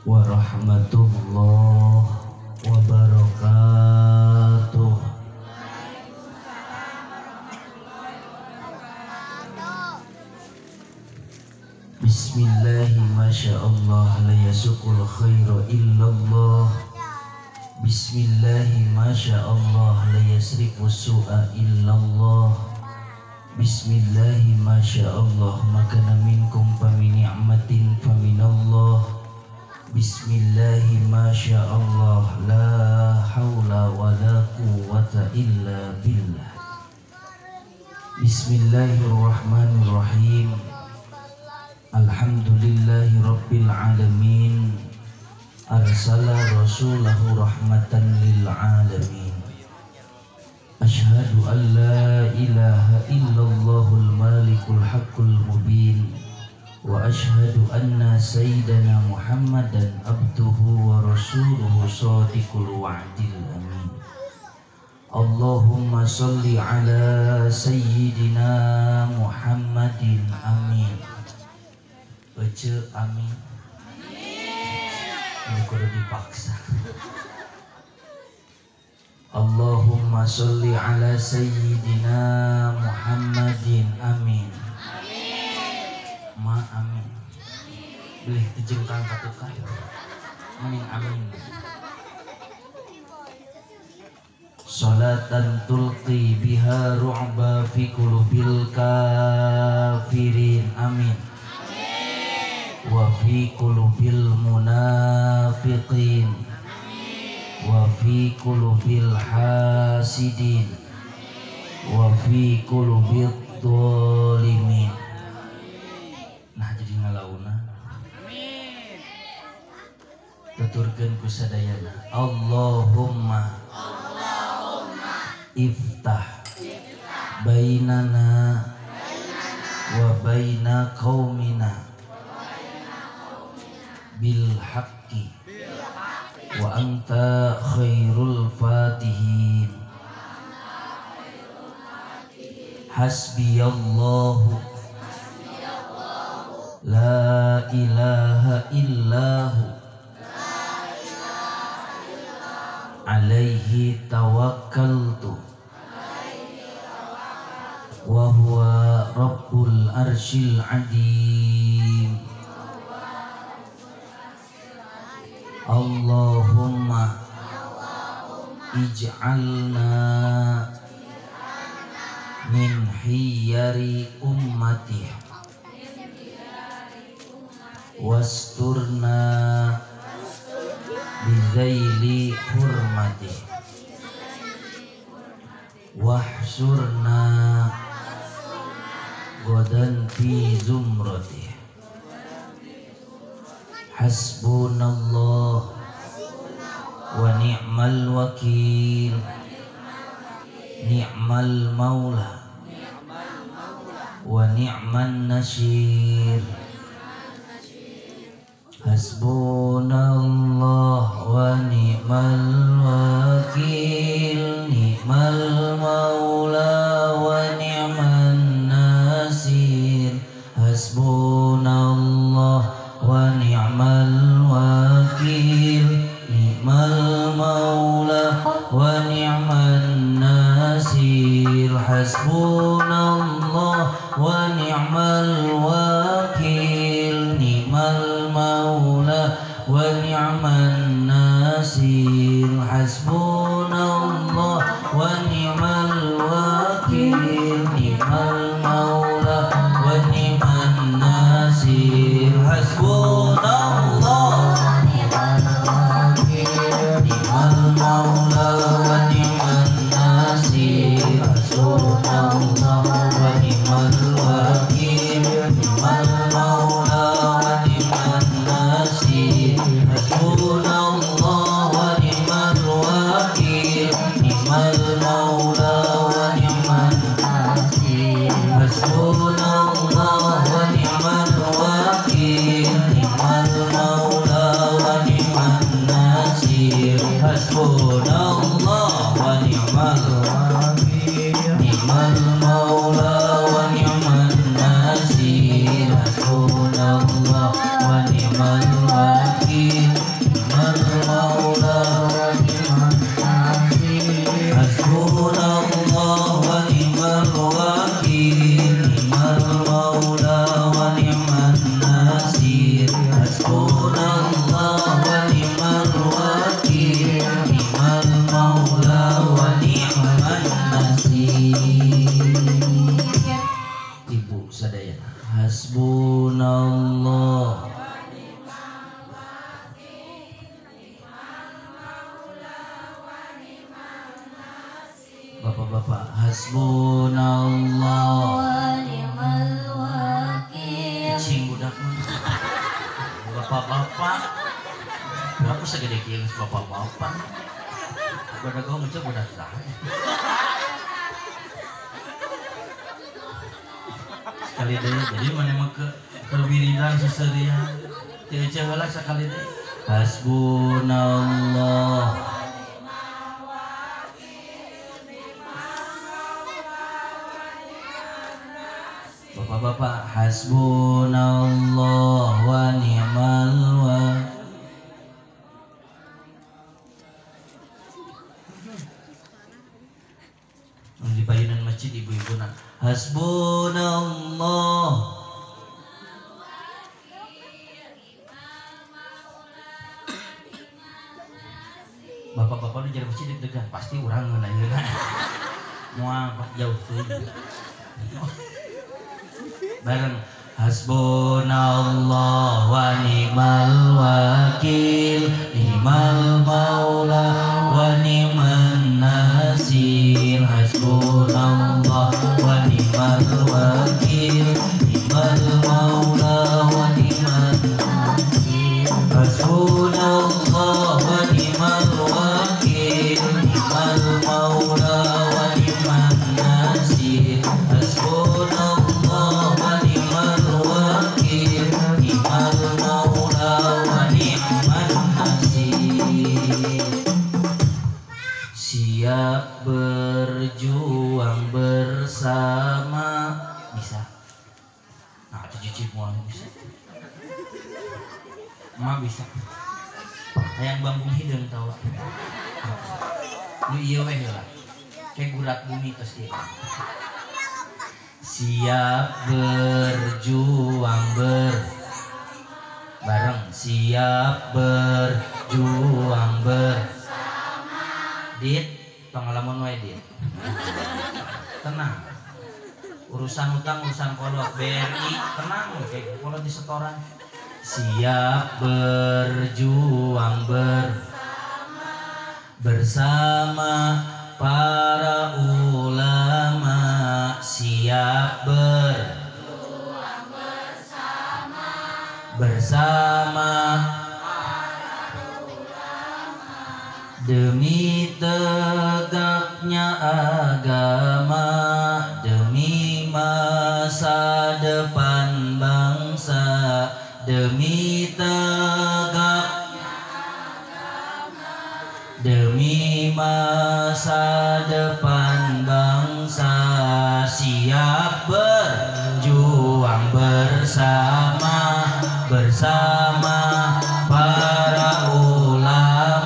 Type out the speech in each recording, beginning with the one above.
warahmatullahi wabarakatuh. Bismillahi masyaallah la yasukul khairu illallah. Bismillahi masyaallah la yasrifu su'a illallah. Bismillahi masyaallah makana minkum famin ni'matin faminallah. Bismillahi masyaallah la haula wa la quwwata illa billah. Bismillahirrahmanirrahim. Alhamdulillahi rabbil alamin. Arsala rasulahu rahmatan lil alamin. Ashhadu an la ilaha illallahul malikul haqqul mubin. Wa ashhadu anna sayyidana Muhammadan abduhu wa rasuluhu shadiqul wa'dil amin. Allahumma salli ala sayyidina Muhammadin amin. Baca amin. Ini kudu dipaksa. Allahumma sholli ala sayyidina Muhammadin amin. Ma amin. Boleh dijengkang katukan. Mending amin. Salatan tulqi biha ru'ba fi qulubil kafirin amin. Wa fi qulubil munafiqin wa fi qulubil hasidin wa fi qulubil dhalimin. Nah jadi ngalauna amin. Tuturkeun ku sadayana Allahumma iftah bainana wa baina qaumina bil haqqi wa anta khairul fatihin. Hasbiyallahu la ilaha illahu alaihi tawakkaltu wa huwa rabbul arsyil adim. Allahumma ij'alna min hiyari ummati wasturna bizaili hurmati wahsurna godan fi zumrati. Hasbunallah wa ni'mal wakil, ni'mal maula wa ni'man nasir. Hasbunallah wa ni'mal wakil, ni'mal maula wa ni'man nasir. Hasbunallah wa ni'mal wakil, ni'mal maula wa ni'man nasir. Hasbunallah wa ni'mal wakil, ni'mal maula wa ni'man nasir. Hasbunallah wa ni'mal wakil, ni'mal maula wa ni'man nasir. Hasbunallah wa ni'mal wakil, ni'mal maula wa ni'man nasir. Hasbunallah wa ni'mal wakil, ni'mal maula wa ni'man nasir. Hasbunallah wa ni'mal wakil. bapak-bapak hasbunallah wa ni'mal wakil. cing budak mah bapak-bapak aku segede kieu bapak-bapak budak gua macam budak sah sekali deh jadi mana mah ke wiridan seserian teu heula sekali deh hasbunallah bapak-bapak hasbunallah wa ni'mal wakil di payunan masjid ibu-ibu nak hasbunallah bapak-bapak di jalan masjid deg-degan pasti urang ngeunah moal jauh tuh bareng hasbunallah wa ni'mal wakil ni'mal maula wa ni'man nasir hasbunallah wa ni'mal wakil ni'mal maula wa ni'man nasir hasbunallah wa ni'mal wakil ni'mal maula wa ni'man nasir hasbunallah wa ni'mal wakil ni'mal maula wa ni'man nasir. Siap berjuang bersama bisa nah itu cuci mual bisa emak bisa yang bambung hidung tahu lu iya weh lah kayak gurat bumi terus dia siap berjuang bareng siap berjuang Dit, pengalaman wae Dit. Tenang. Urusan utang, urusan kolot, BRI, tenang kayak kolot di setoran. Siap berjuang bersama para ulama, siap berjuang bersama demi tegaknya agama, demi masa depan bangsa, demi tegaknya agama, demi masa depan bangsa, siap berjuang bersama para ulama,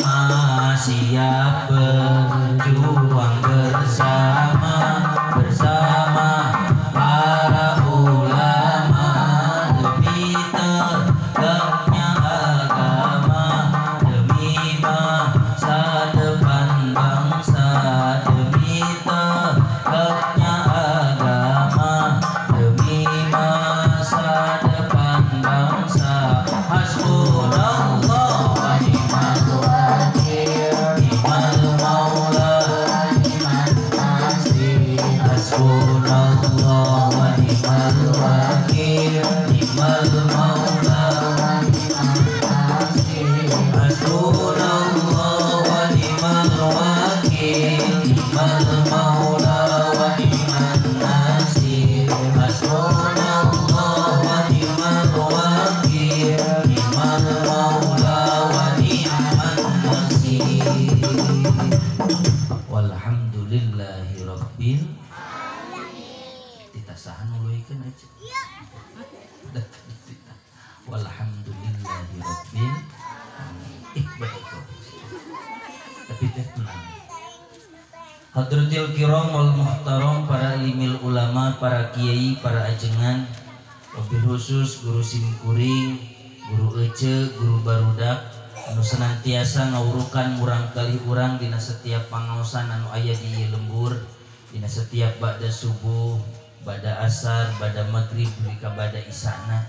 siap berjuang bersama para ulama, demi tegaknya agama, demi masa depan bangsa, demi tegaknya agama, demi masa depan bangsa. Hasbunallah wa ni'mal wakil, ni'mal maula wa ni'man nasir. Hasbunallah wa ni'mal wakil, ni'mal maula wa ni'man nasir. Hasbunallah wa ni'mal wakil, ni'mal maula wa ni'man nasir. Hasbunallah wa ni'mal wakil, ni'mal maula wa ni'man nasir. Walhamdulillahi rabbil ditasahan mulaikan aja. Walhamdulillahi rabbil betul. Tapi teh tenang. Hadratil kiram wal muhtaram, para ilimil ulama, para kiai, para ajengan, wabil khusus guru simkuring, guru ece, guru barudak, anu senantiasa ngawurukan murang kali urang dina setiap pangaosan anu aya di lembur, dina setiap ba'da subuh, ba'da asar, ba'da maghrib, dulika ba'da isana,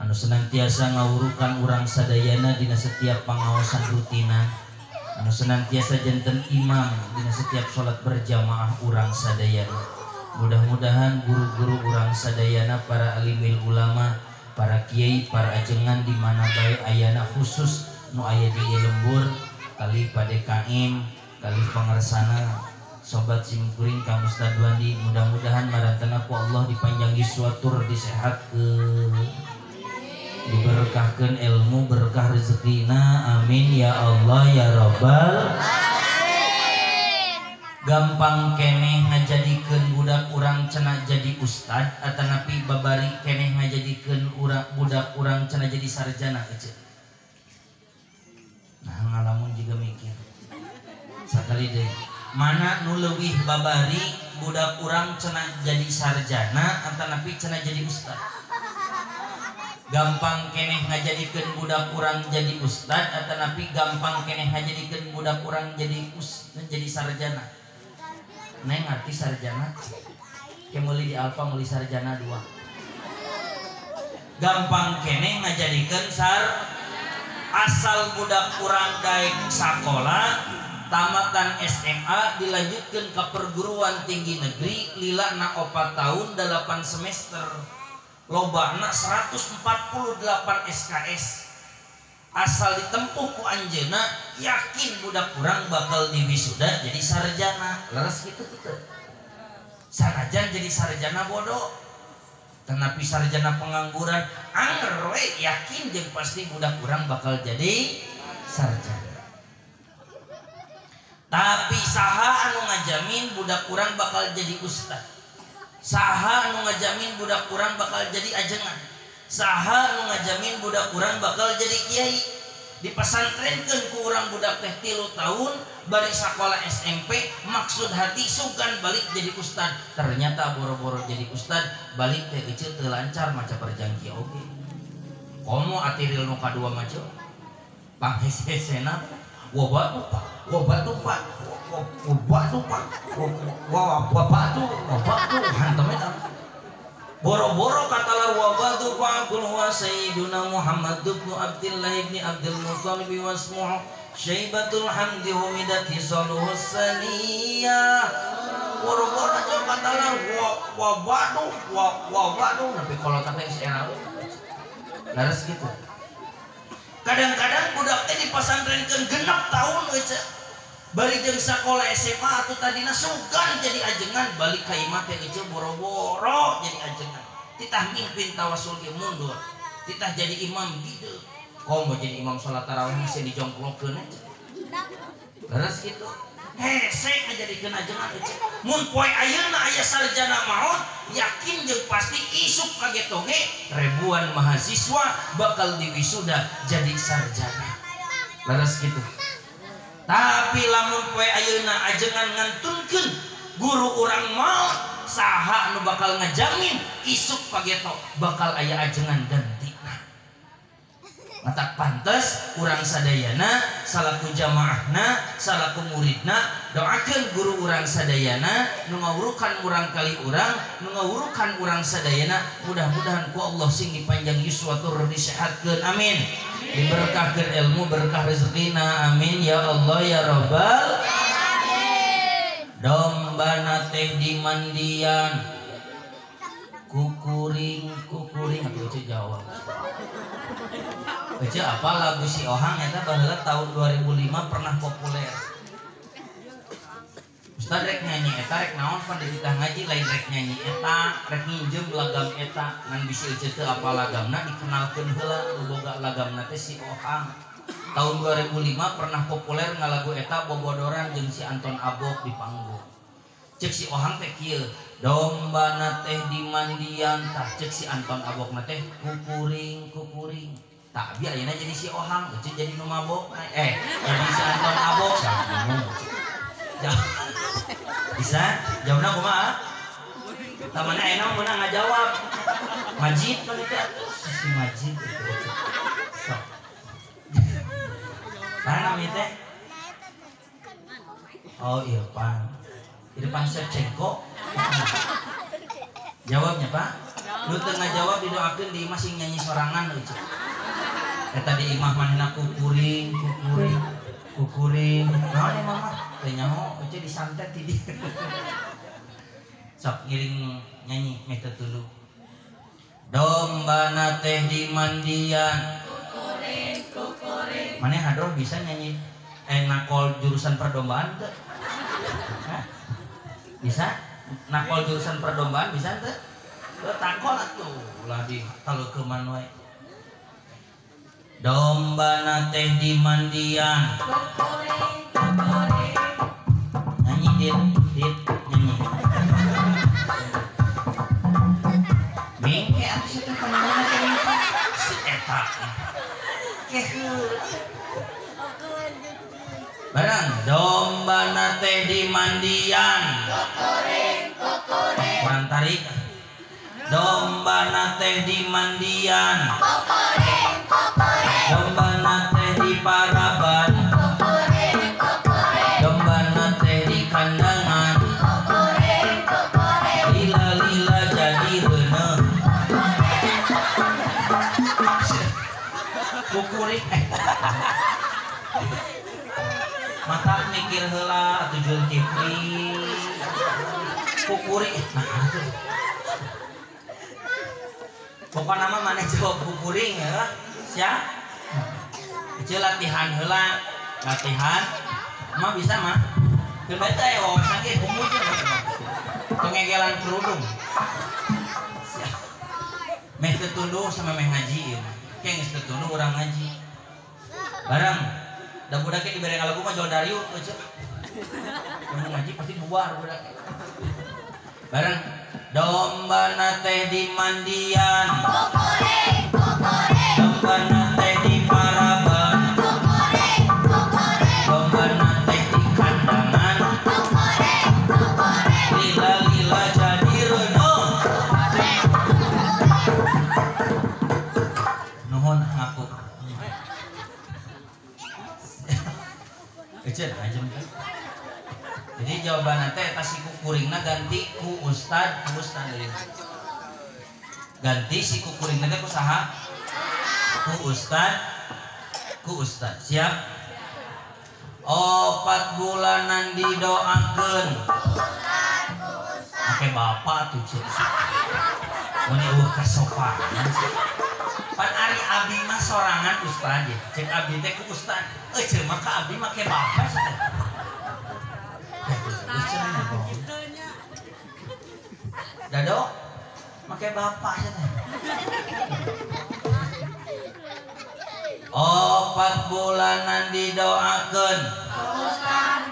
anu senantiasa ngawurukan urang sadayana dina setiap pangaosan rutinan, anu senantiasa janten imam dina setiap sholat berjamaah urang sadayana. Mudah-mudahan guru-guru urang sadayana, para alimil ulama, para kiai, para ajengan di mana bae ayana khusus nu aya di lembur kali pade kaim kali pangersana sobat simkuring ka Ustad Wandi, mudah-mudahan marantana ku Allah dipanjangi suatur disehatkeun, diberkahkeun ilmu, berkah rezekina, amin ya Allah ya Rabbal alamin. Gampang keneh ngajadikeun budak urang cenah jadi ustad atanapi babari keneh ngajadikeun budak urang cenah jadi sarjana ece. Nah ngalamun juga mikir sakali deui mana nu leuwih babari budak urang cenah jadi sarjana atanapi cenah jadi ustad. Gampang keneh ngajadikeun budak urang jadi ustad atanapi gampang keneh ngajadikeun budak urang jadi sarjana. Neng arti sarjana ke meuli di alfa meuli sarjana 2. Gampang keneh ngajadikeun asal budak urang daek sakola tamatan SMA dilanjutkan ke perguruan tinggi negeri lila na 4 tahun 8 semester lobana 148 SKS asal ditempuh ku anjeuna yakin budak urang bakal diwisuda jadi sarjana. Leres gitu tuh sanajan jadi sarjana bodoh tetapi sarjana pengangguran anger we yakin jeung pasti budak urang bakal jadi sarjana. Tapi saha anu ngajamin budak urang bakal jadi ustad, saha anu ngajamin budak urang bakal jadi ajengan, saha anu ngajamin budak urang bakal jadi kiai. Dipasantrenkeun ku urang budak teh 3 tahun bari sakola SMP maksud hati sugan balik jadi ustad, ternyata boro-boro jadi ustad balik teh eceu teu lancar maca perjanji oge. Komo atiril nu kadua maca panghese-hesena wabatu pak hantam eta boro-boro katalar wabatu fa'kul huwa sayyiduna Muhammad ibn Abdullah ibn Abdul Muthalib wasmuhu Syaibatul Hamdi humidati saluhu saniyah. Boro-boro aja katalar wabatu tapi kalau kata SNA laras gitu. Kadang-kadang budak teh dipasantrenkeun 6 tahun aja. Bari jeung sakola SMA atuh tadina sugan jadi ajengan balik ka imah teh eceu boro-boro jadi ajengan. Titah mimpin tawasul ge mundur. Titah jadi imam gitu. Komo jadi imam salat tarawih masih dijongklokkeun aja. Leres kitu. Hese ngajadikeun ajengan eceu. Mun poe ayeuna aya sarjana maot yakin jeung pasti isuk kagetoge ribuan mahasiswa bakal diwisuda jadi sarjana. Leres kitu. Tapi lamun poe ayeuna ajengan ngantunkeun guru urang maot saha nu bakal ngajamin isuk pageto bakal aya ajengan gantina. Matak pantes urang sadayana salaku jamaahna salaku muridna doakeun guru urang sadayana nu ngawurukan urang kali urang nu ngawurukan urang sadayana mudah-mudahan ku Allah sing dipanjang yuswatur disehatkeun amin. Diberkahkan ilmu berkah rezekina amin ya Allah ya Rabbal alamin. Domba teh di mandian kukuring atau ece jawab ece apa lagu si Ohang eta baheula tahun 2005 pernah populer. Ustad rek nyanyi eta rek naon pan dititah ngaji lain rek nyanyi eta rek nginjem lagam eta ngan bisi ece teu apa lagamna dikenalkeun heula nu boga lagamna teh si Ohang. Tahun 2005 pernah populer ngalagu eta bobodoran jeung si Anton Abok di panggung. Cek si Ohang teh kieu domba teh di mandian tah cek si Anton Abok teh kukuring tak biar ayeuna jadi si Ohang cek jadi nu mabok jadi si Anton Abok bisa jawabna kumaha tamana ayeuna meunang ngajawab Majid panitia si Majid sok mana namanya teh oh iya Pan di depan Shevchenko jawabnya Pak lu tengah jawab didoakeun di masing nyanyi sorangan lucu Eta di imah manehna kukuring. Naon ya mama? Teh nyaho eueuh disantet ti dieu. Sok ngiring nyanyi meh tuluy. Dombana teh di mandian. Kukuring. Maneh hadroh bisa nyanyi nakol jurusan perdombaan teu? Hah? Bisa? Nakol jurusan perdombaan bisa teu? Teu takol atuh ulah di taleukeun we. Dombana teh di mandian. Kukuring. Nyanyi dit nyanyi. Bingke atuh situ pandangan teh si eta. Barang dombana teh di mandian. Kukuring. Kurang tarik. Dombana teh di mandian. Dombana teh di paraban. Dombana teh di kandangan. Lila-lila jadi reuneuh. Kukuring. Mata mikir heula tujuan Kipri. Kukuring. Pokokna mah maneh jawab kukuring ya. Sia. Kecil latihan heula. Latihan. Mah bisa mah. Teu bae teh wawasan ge kumut. Pengegelan kerudung. Meh teu tunduh sama meh ngaji ieu. Ke geus teu tunduh urang ngaji. Bareng da budak ge dibere lagu mah jol dariu eueuh. Mun ngaji pasti bubar budak. Bareng dombana teh di mandian. Kukuring. Dombana teh di paraban. Kukuring. Dombana teh di kandangan. Kukuring. Lila-lila jadi reuneuh. Nuhun ngaku. Eceun ajem kan. Jadi jawabanna teh eta si kukuringna ganti ku ustad deui. Ganti si kukuringna teh ku saha? Ku ustad. Siap? 4 bulanan didoakeun. Oke bapak tuh cek. Mun eueuh kasopan. Pan ari abdi mah sorangan ustad ya. Cek abdi teh ku ustad. Eueuh mah ka abdi make bapak cenah. Dado make bapak cenah. 4 bulanan didoakeun.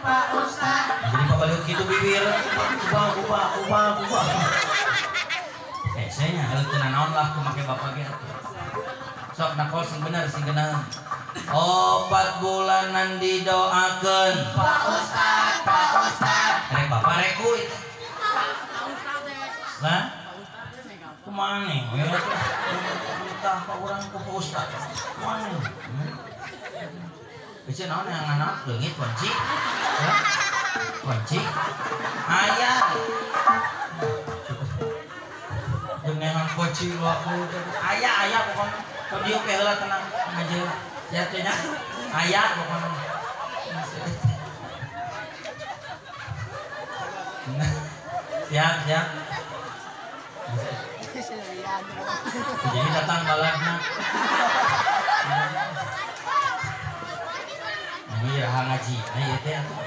Pak Ustad. Jadi pabaliuk kitu bibir. Ubah. Saya nya heuh teu naon lah ku make bapak ge. Sok nakol sing bener sing geunaheun. 4 bulanan didoakeun. Pak Ustad. Rek bapak rek ku itu. Lah? Kumaha nih? Minta ka urang ku Pak Ustad. Kumaha nih? Bisi naon yang anak leungit kunci? Ya? Kunci? Aya. Dengan kunci wae aya pokona. Ka dieu ke heula tenang ngajeul. Ya teh nya. Aya pokona. Siap. Jadi datang balasna. Ini raha ngaji. Nah ieu teh atuh.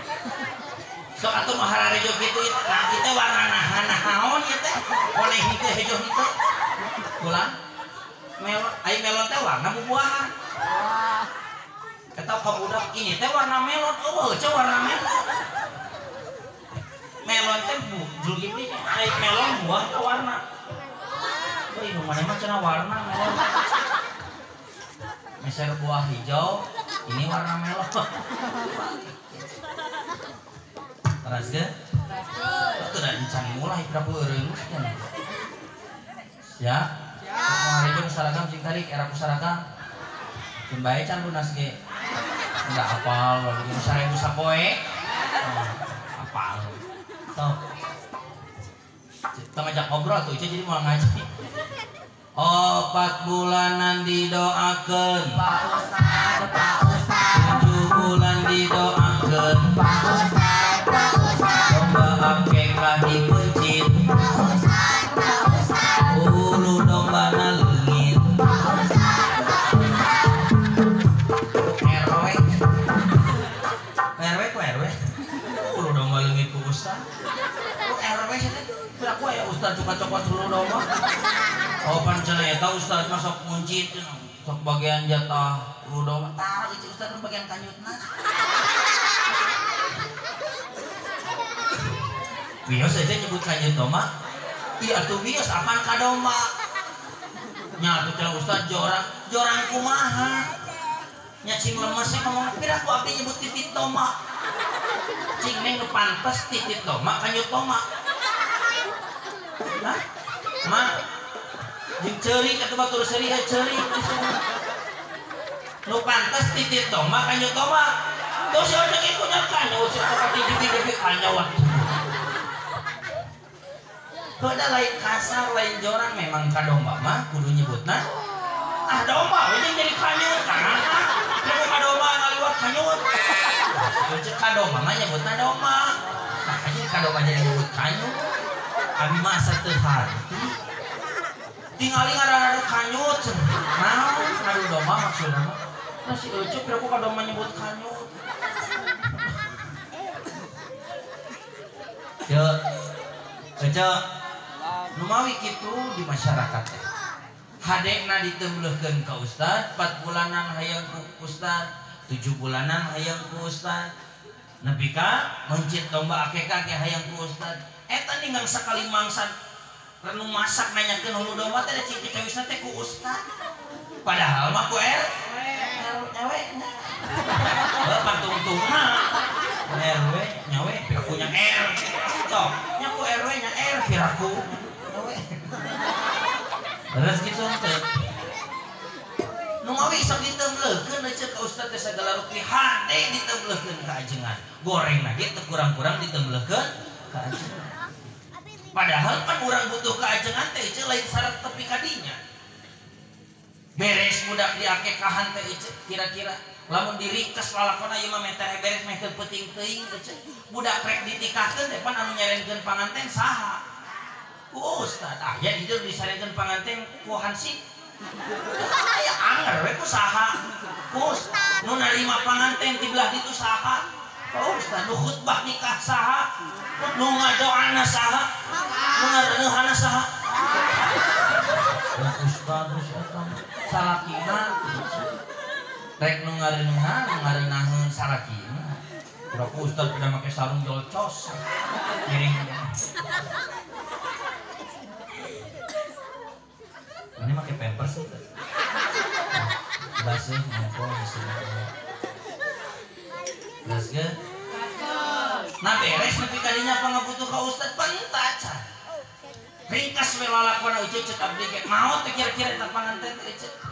Sok atuh mah hararejo kitu nah kita warna naon ieu teh. Boleh henteu hejo henteu. Ulang. Melon, melon teh warna bubuahan. Eta ka budak ini teh warna melon. Oh, eueuh warna melon. Melon teh Zulkifli melon buah atau warna? Ini mana mah cenah warna melon. Meser buah hijau, ini warna melon. Teras ge? Itu udah encan mulai berapa eureung kan? Ya. Assalamualaikum saragam sing tarik era pusaragam. Mun bae can lunas ge. Enggak hafal lagi 1000 sapoe. Hafal. Tuh. Kita ngajak ngobrol tuh, jadi mau ngaji. 4 bulanan didoakeun Pak Ustad, Pak Ustad, 7 bulan didoakeun Pak Ustad, Pak Ustad, domba akekah dipencit Pak Ustad, Pak Ustad, ulu domba na leungit Pak Ustad, Pak Ustad. RW ku RW ulu domba leungit ku ustad ku RW sih aku ya ustad coba-coba ulu domba oh pancen eta ustad masuk muncit sok bagian jatah ulu domba tara eueuh ustad bagian kanyutna bios aja nyebut kanyut domba iya atuh bios apaan ka domba nya atuh cenah ustad jorang kumaha nya cing lemesnya ngomong pira ku abdi nyebut titit domba cing neng nu pantes titit domba kanyut domba hah ma jeung ceurik atuh batur seuri ceurik nu pantes titit domba kanyut domba tuh si ojek iku nya kanyut si ojek titit kanyut beda lain kasar lain jorang memang ka domba mah kudu nyebutna domba we jadi kanyut kan kalau ka domba ngaliwat kanyut cek ka domba mah nyebutna domba nah anjing ka domba jadi nyebut kanyut abi mah asa teu harti tingali ngarana kanyut naon ngadu domba maksudna mah nah si euceuk kira ku ka domba nyebut kanyut ya euceuk nu mawi kitu di masyarakat teh hadekna diteubleuhkeun ka ustad 4 bulanan hayang ku ustad 7 bulanan hayang ku ustad nepi ka mencit domba akekah ge hayang ku ustad eta ninggang sakali mangsan renu masak nanyakeun hulu domba teh cicing cawisna teh ku ustad padahal mah ku nyawe nya pantungtungna RW nyawe pirakunya R toh nya ku RW nya R piraku terus gitu teh nu mawi sok diteubleukeun ceuk ka ustad teh sagala rupi hade diteubleukeun ka ajengan goreng lagi teu kurang-kurang diteubleukeun ka ajengan padahal kan urang butuh ka ajengan teh ceuk lain syarat tepi ka dinya beres budak di akekahan teh ceuk kira-kira lamun diringkes lalakonna ieu mah meter beres meh teu peuting teuing ceuk budak rek ditikahkeun teh pan anu nyarenkeun panganten saha ku ustad aya di dieu disarenkeun panganten ku hansip aya anger we ku saha ku nu narima panganten di belah ditu saha ku ustad nu khutbah nikah saha nu ngadoana saha nu ngareuneuhana saha ustad eta salakina rek nu ngareuneuhan salakina kira ku ustad kudu make sarung jolcos kiring ini pakai pampers sih basuh ngomong belas ke nah beres nepi kadinya pangabutuh ka ustad pentacan ringkas we lalakonna euceuk ceuk abdi ge maot teh kira-kira eta panganten teh euceuk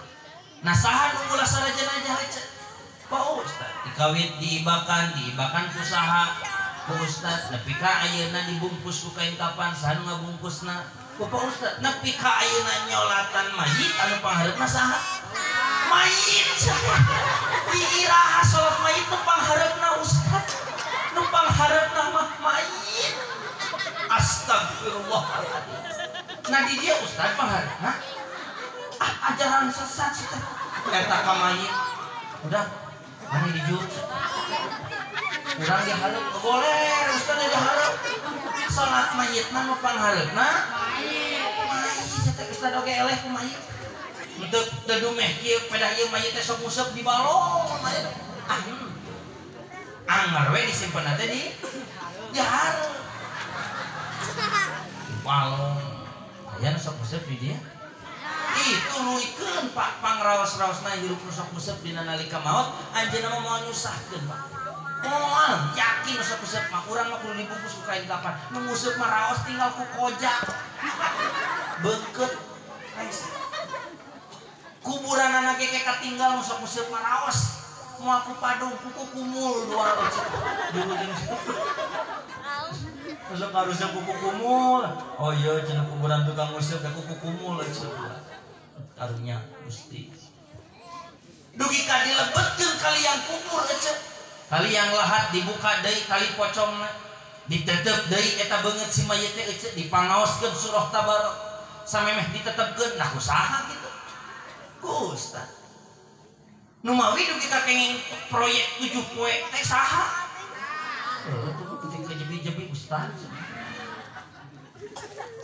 nah saha nu ulah sarajana aja euceuk ka ustad dikawit diibakan ku saha ku ustad nepi ka ayeuna dibungkus ku kain kapan saha nu ngabungkusna Bapak Ustad, nepi ka ayeuna nyolatan mayit anu panghareupna saha? Mayit. Diiraha salat mayit nu panghareupna Ustad. Nu panghareupna mah mayit. Astagfirullahaladzim. Nah di dia Ustad panghareupna ajaran sesat teh. Eta ka mayit. Udah, mani dijur. Urang dihareup boleh Ustad dihareup. Salat mayitna nu panghareupna Ustad oge eleh ku mayit. Untuk dumeh kieu pada ieu mayit teh sok museup di balong mayit. Anggar we disimpen teh di hareup. Balong. Aya nu sok museup di dia. Itu luikeun Pak pangraos-raosna hirup nu sok museup dina nalika maot anjeunna mah moal nyusahkeun Pak. Moal yakin nu sok museup mah urang mah kudu dibungkus ku kain kapan. Nu museup mah raos tinggal ku kojak. Beukeut kuburan anak keke katinggal musok museup maraos moal ku padung kuku kumul dua musok harusnya kuku kumul oh iya cenah kuburan tukang museup da kuku kumul karunya Gusti dugi ka dilebetkeun kali yang kubur ece kali yang lahat dibuka deui kali pocongna ditetep deui eta beungeut si mayit teh ece dipangaoskeun surah tabarok samemeh ditetepkeun nah kusaha kitu ku Ustaz nu mawi dugi ka kenging proyek 7 poe teh saha tuh ketika jebi-jebi Ustaz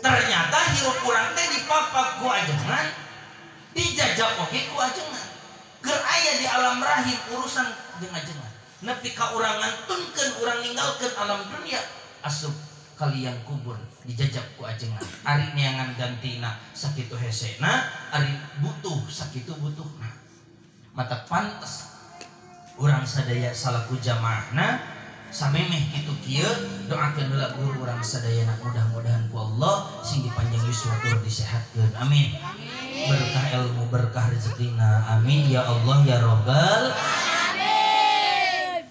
ternyata hirup urang teh dipapak ku ajengan dijajak oge ku ajengan keur aya di alam rahim urusan jeung ajengan nepi ka urang ngantunkeun urang ninggalkeun alam dunia asup kalian kubur dijajak ku ajengan ari neangan gantina sakitu hesena ari butuh sakitu butuhna mata pantes urang sadaya salaku jamaahna samemeh kitu kieu doakeun heula guru urang sadayana mudah-mudahan ku Allah sing dipanjang yuswa tur disehatkeun amin berkah ilmu berkah rezekina amin ya Allah ya Rabbal amin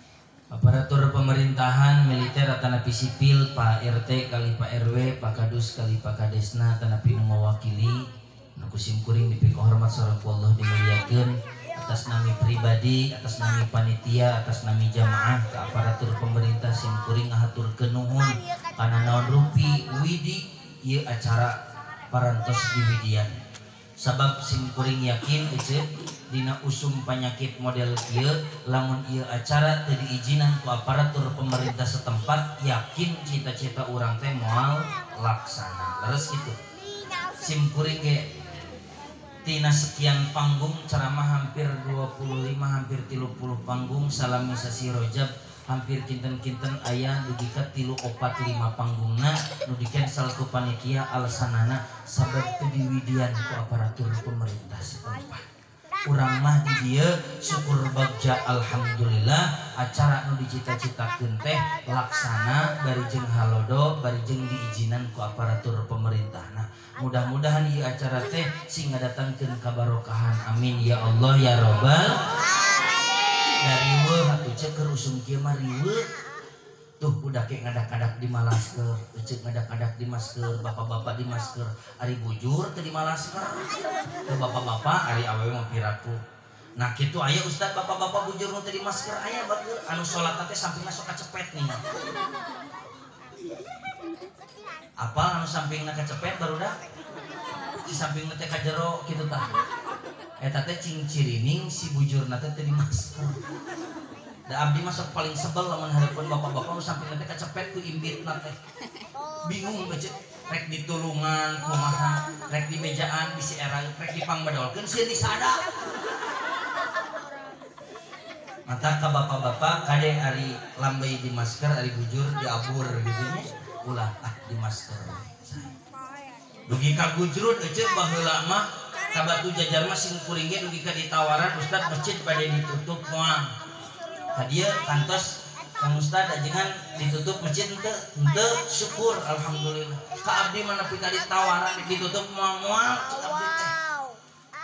aparatur pemerintahan militer tanapi sipil Pak RT kali Pak RW Pak Kadus kali Pak Kadesna tanapi nu mewakili nu kusim kuring dipik hormat sareng ku Allah dimuliakeun atas nami pribadi, atas nami panitia, atas nami jamaah ke aparatur pemerintah sing kuring ngahaturkeun nuhun kana naon rupi widi ieu acara parantos diwidian sabab sing kuring yakin ece dina usum penyakit model kieu lamun ieu acara teu diizinan ku aparatur pemerintah setempat yakin cita-cita urang teh moal laksana leres kitu sim kuring ge tina sekian panggung ceramah hampir 25 hampir 30 panggung salami sasi rojab hampir kinten-kinten aya dugi ka 3-4-5 panggungna nu di cancel ku panitia alasanana sabab teu diwidian ku aparatur pemerintah setempat urang mah di dieu syukur bagja alhamdulillah acara nu dicita-citakeun teh laksana bari jeung halodo bari jeung diizinan ku aparatur pemerintahna mudah-mudahan ieu acara teh sing ngadatangkeun kabarokahan amin ya Allah ya Rabbal amin dari weuh atuh ceuk keur usum kieu mah riweuh tuh budak ke ngadak-ngadak di masker ceuk ngadak-ngadak di masker bapak-bapak di masker ari bujur teu di masker teu bapak-bapak ari awewe mah piraku nah kitu aya Ustaz bapak-bapak bujur nu teu di masker aya batur anu salat teh sampingna sok kacepet nih apa anu sampingna kacepet barudak di sampingna teh ka jero kitu tah eta teh cing cirining si bujurna teh teu di masker da abdi masuk paling sebel lamun hareupeun bapak-bapak nu sampingna teh kacepet ku imbitna teh bingung becet rek ditulungan kumaha rek di mejaan bisi era rek dipangbadolkeun sieun disada mata ka bapak-bapak kade ari lambai di masker ari bujur diabur gitu nya ulah di masker dugi ka gujrut ece baheula mah ka batu jajar mah sing kuring ge dugi ka ditawaran Ustaz masjid bade ditutup moal ka dieu kantos Kang Ustaz ajengan ditutup masjid henteu syukur alhamdulillah ka abdi mah nepi ka ditawaran ditutup moal-moal cek abdi teh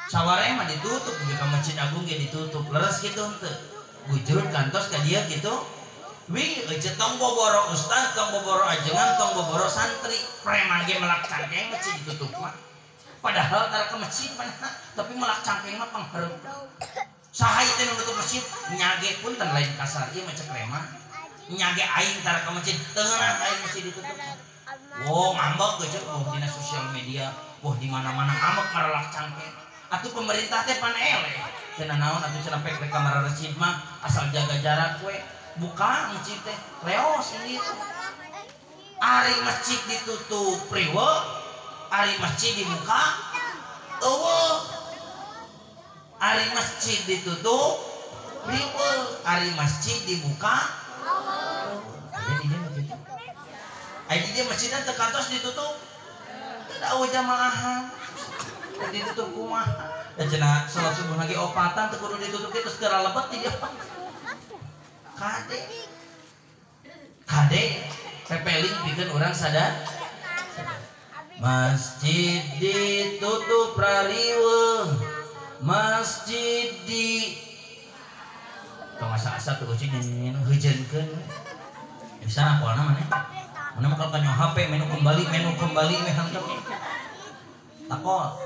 sawareh mah ditutup dugi ka masjid agung ge ditutup leres kitu henteu gujrut kantos ka dieu kitu wi ece tong boboro Ustaz tong boboro ajengan tong boboro santri preman ge melak cangkeng masjid ditutup mah padahal tara ke masjid mah tapi melak cangkeng mah panghareup saha teh nu nutup masjid nyage pun teh lain kasar ieu mah cek preman nyage aing tara ke masjid teu ngeunah aing masjid ditutup oh ngambek geus oh dina sosial media oh di mana-mana ngambek maralak cangkeng atuh pemerintah teh pan eleh cenah naon atuh cenah pek rek kamar masjid mah asal jaga jarak we buka masjid teh leos ini ari masjid ditutup priwe ari masjid dibuka eueuh ari masjid ditutup priwe ari masjid dibuka jadi dia begitu ai dia masjid teh kantos ditutup teu da jamaahan ditutup kumaha da cenah salat subuh lagi opatan teu kudu ditutup kitu segera lebet di dia kade pepeling pikeun urang sadar masjid ditutup rariweuh masjid di tong asa-asa tuh cing heujeunkeun bisa apalna maneh mana mah kalau nyoh HP menu kembali meh henteu takol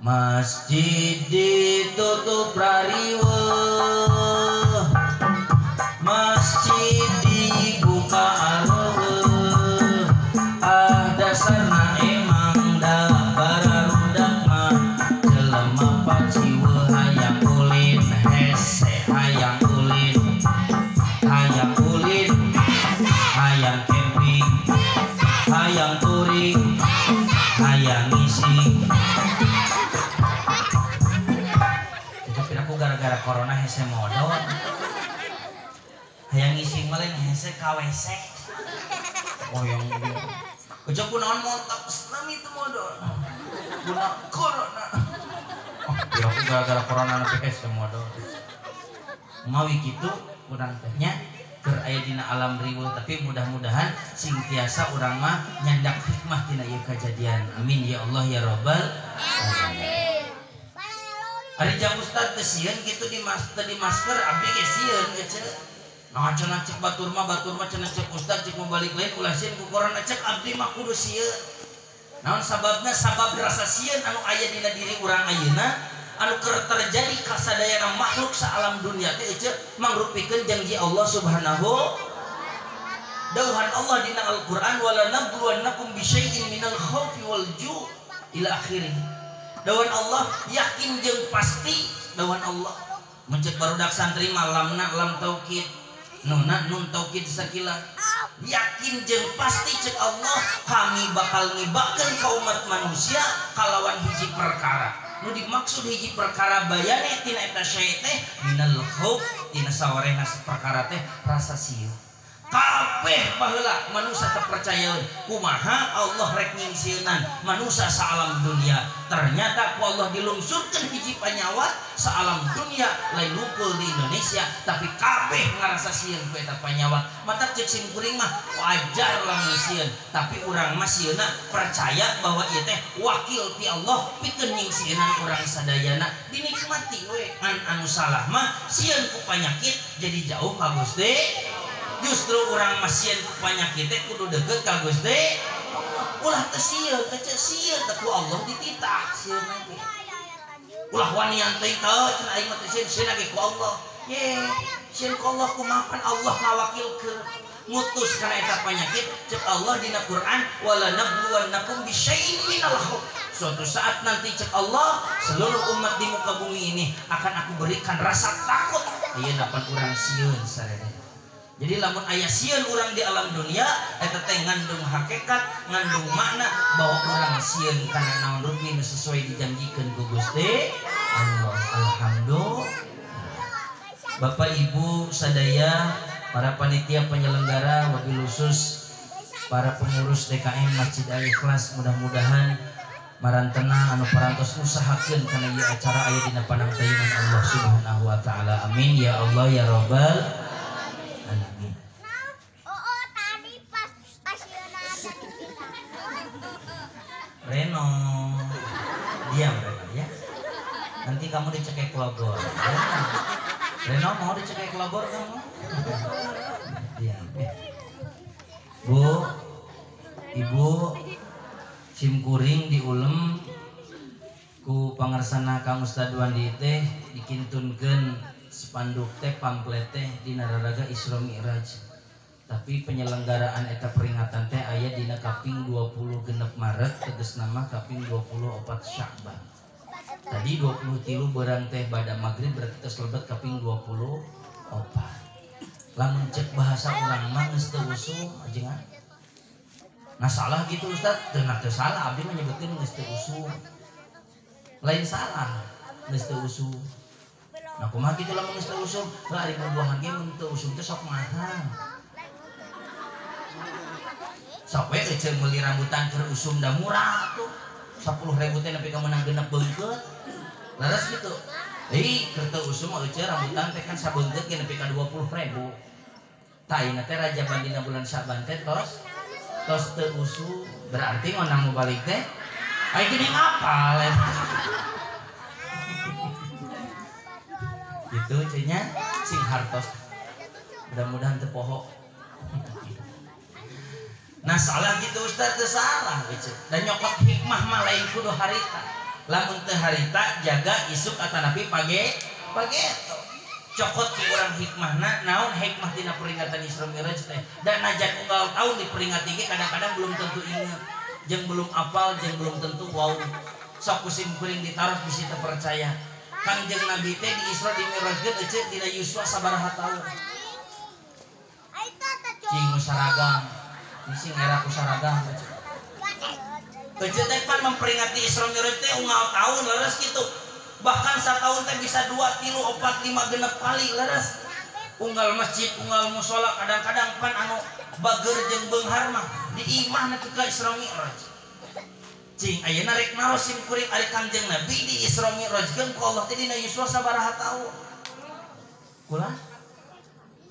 Masjid ditutup rariweuh, masjid dibuka areueuh. Dasarna emang da bararudak mah jelema paciweuh hayang ulin hese, hayang ulin, hayang ulin, hayang camping, hayang touring, hayang ngisi. Gara-gara corona hese modal hayang ngisi malen hese KWC oh yang ujung kunaon montok Islam itu modal guna corona oh ya aku gara-gara corona nanti hese modal mawi gitu urang tehnya keur aya dina alam riweuh tapi mudah-mudahan sing tiasa urang mah nyandak hikmah tina ieu kajadian amin ya Allah ya rabbal alamin. Ari jam ustad teh sieun kitu di master abdi ge sieun ge ceuk. Nah cenah cek batur mah cenah cek ustad cek mau balik lain ulah sieun ku corona cek abdi mah kudu sieun. Naon sababna? Sabab rasa sieun anu aya dina diri urang ayeuna anu keur terjadi ka sadayana makhluk sa alam dunia teh ceuk mangrupikeun janji Allah Subhanahu dawuhan Allah dina Al-Qur'an wala nabluwannakum bisyai'in minal khaufi wal ju' ila akhirih. Dawan Allah yakin jeung pasti dawan Allah mencek barudak santri malamna lam taukid nuna nun taukid sakila yakin jeung pasti cek Allah kami bakal ngibakeun ka umat manusia kalawan hiji perkara nu dimaksud hiji perkara bayane tina eta syai teh minal khauf tina sawarehna perkara teh rasa sieu kabeh baheula manusia terpercayaeun kumaha Allah rek nyingsieunan manusia sa alam dunia ternyata ku Allah dilungsurkeun hiji panyawat sa alam dunia lain nupul di Indonesia tapi kabeh ngarasa sieun ku eta panyawat mata cek sim kuring mah wajar lamun sieun tapi urang mah sieuna percaya bahwa ieu teh wakil ti Allah pikeun nyingsieunan urang sadayana dinikmati we anu salah mah sieun ku panyakit jadi jauh ka Gusti. Justru orang masieun ku panyakit teh kudu deukeut ka Gusti ulah teh sieun teh sieun teh ku Allah dititah sieun ge ulah wanian teh cenah aing mah teh sieun ge ku Allah ye sieun ku Allah kumaha Allah ngawakilkeun mutus kana eta panyakit cek Allah dina Quran wala nabluwannakum bisyai'in minal khauf suatu saat nanti cek Allah seluruh umat di muka bumi ini akan aku berikan rasa takut ieu dapan urang sieun sareng. Jadi lamun aya sieun urang di alam dunia eta teh ngandung hakikat, ngandung makna bahwa urang sieun kana naon rugi nu sesuai dijanjikeun ku Gusti Allah. Alhamdulillah. Bapak Ibu sadaya, para panitia penyelenggara, wabil khusus para pengurus DKM Masjid Al-Ikhlas, mudah-mudahan marantena anu parantos ngusahakeun kana ieu acara aya dina panangtayunan Allah Subhanahu wa taala. Amin ya Allah ya rabbal alamin. Tadi pas Reno, diam Reno ya. Nanti kamu dicekek logor. Reno mau dicekek logor kamu? Diam. Bu, Ibu, sim kuring diulem ku pangarsana Kang Ustad Wandi teh dikintunkeun spanduk teh pamflet teh di Nararaga Isra Mi'raj. Tapi penyelenggaraan eta peringatan teh aya dina kaping 20 genep Maret tegas nama kaping 24 Sya'ban. Tadi 23 berang teh pada maghrib berarti tos lebet kaping 24. Lamun cek bahasa urang mah geus teu usum ajengan. Nah salah gitu Ustaz, teu salah abdi mah nyebutkeun geus teu usum. Lain salah, geus teu usum. Nah kumaha kitu lamun geus teu usum? Lah ari bubuahan ge mun teu usum teh sok mahal. Sok we eceun meuli rambutan keur usum da murah tuh. 10.000 teh nepi ka meunang genep beungkeut. Laras gitu. Keur teu usum eceun rambutan teh kan sabeungkeut ge nepi ka 20.000. Tah ieu teh raja bandina bulan Syaban teh tos teu usum. Berarti ngonang mau balik teh aya gini ngapal eta. Gitu cenah sing hartos mudah-mudahan teu poho. Nah salah gitu Ustaz teu salah gitu. Dan nyokot hikmah mah lain kudu harita. lamun teu harita jaga isuk atanapi page cokot ke urang hikmahna naon hikmah dina peringatan Isra Mi'raj teh dan najan unggal tahun diperingati ge kadang-kadang belum tentu inget jeung belum apal jeung belum tentu wow sok kusim kuring ditaruh bisi teu percaya Kangjeng Nabi teh di Isra di Mi'rajkeun ece dina yuswa sabaraha taun cing nu saragam bisi ngera ku saragam ece teh pan memperingati Isra Mi'raj teh unggal tahun leres kitu bahkan setahun teh bisa 2, 3, 4, 5 genep kali leres unggal masjid unggal musola kadang-kadang pan anu bager jeung beunghar mah di imah na ka Isra Mi'raj cing ayeuna rek narosim kuring ari Kangjeng Nabi di Isra Mi'rajkeun ku Allah teh dina yuswa sabaraha taun kula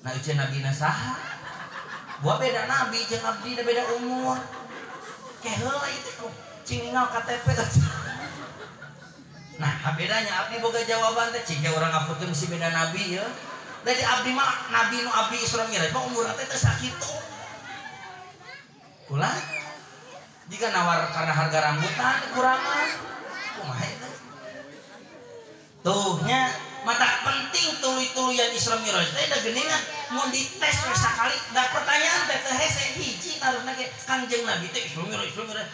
na euceun nabina saha gua beda nabi jeung abdi beda umur ke heula itu cing ningal KTP nah bedanya abdi boga jawaban teh cing urang ngapukeun si beda nabi ya dari abdi mah nabi nu abdi Isra Mi'raj mah umurna teh teu sakitu kula jika nawar karena harga rambutan kurangan kumaha eta tuh nya mata penting tuluy-tuluyan Isra Mi'raj teh da geuningan mun dites we sakali da pertanyaan teh hese hiji narosna ge Kangjeng Nabi teh Isra Mi'raj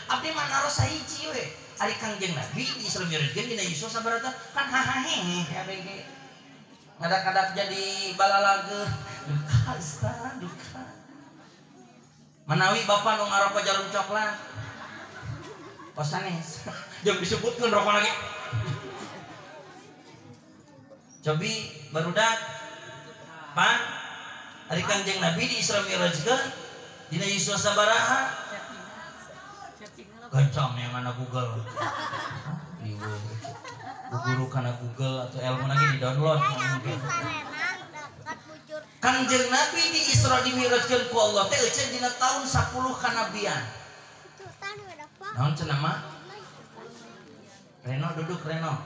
abdi mah naros sahiji we ari Kangjeng Nabi di Isra Mi'raj geun dina yuswa sabaraha kan hahahe abg ngadak-ngadak jadi balalage duka manawi bapak nu ngarokok jarum coklat pasanes jeung disebutkeun rokok lagi cobi barudak pan ari Kangjeng Nabi di Isra Mi'rajkeun dina yuswa sabaraha gancang yang anak Google guru kana Google atau ilmu lagi di download Kangjeng Nabi di Isra di Mi'rajkeun ku Allah teh euceun dina taun 10 kanabian naon cenah mah Reno duduk Reno